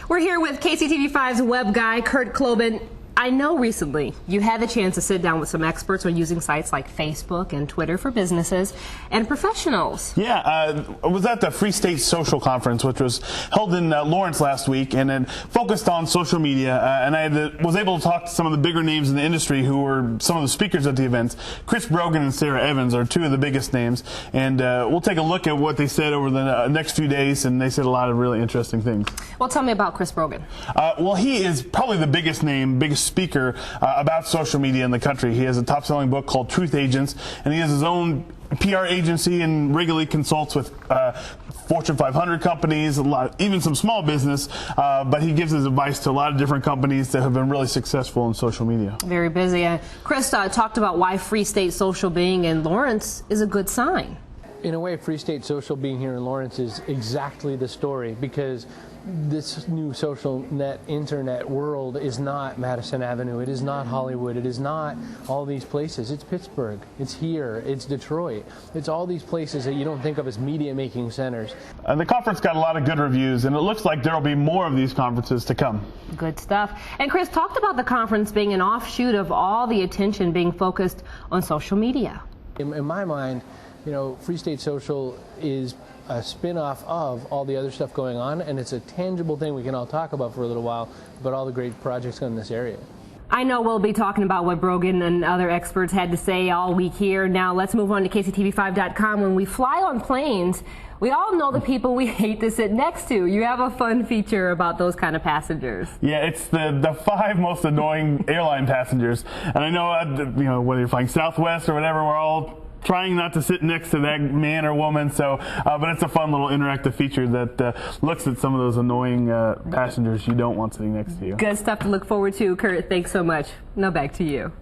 We're here with KCTV5's web guy, Kurt Klobin. I know recently you had the chance to sit down with some experts on using sites like Facebook and Twitter for businesses and professionals. Yeah, I was at the Free State Social Conference, which was held in Lawrence last week, and it focused on social media. And I was able to talk to some of the bigger names in the industry who were some of the speakers at the events. Chris Brogan and Sarah Evans are two of the biggest names, and we'll take a look at what they said over the next few days, and they said a lot of really interesting things. Well, tell me about Chris Brogan. Well, he is probably the biggest name, biggest speaker about social media in the country. He has a top-selling book called Truth Agents, and he has his own PR agency and regularly consults with Fortune 500 companies, even some small business, but he gives his advice to a lot of different companies that have been really successful in social media. Very busy. Chris talked about why Free State Social being in Lawrence is a good sign. In a way, Free State Social being here in Lawrence is exactly the story, because this new social net internet world is not Madison Avenue, it is not Hollywood, it is not all these places. It's Pittsburgh, it's here, it's Detroit, it's all these places that you don't think of as media making centers. The conference got a lot of good reviews, and it looks like there will be more of these conferences to come. Good stuff. And Chris talked about the conference being an offshoot of all the attention being focused on social media. In my mind, you know, Free State Social is a spin-off of all the other stuff going on, and it's a tangible thing we can all talk about for a little while about all the great projects in this area. I know we'll be talking about what Brogan and other experts had to say all week here. Now let's move on to KCTV5.com. When we fly on planes, we all know the people we hate to sit next to. You have a fun feature about those kind of passengers. Yeah, it's the 5 most annoying airline passengers. And I know, whether you're flying Southwest or whatever, we're all trying not to sit next to that man or woman, but it's a fun little interactive feature that looks at some of those annoying passengers you don't want sitting next to you. Good stuff to look forward to. Kurt, thanks so much. Now back to you.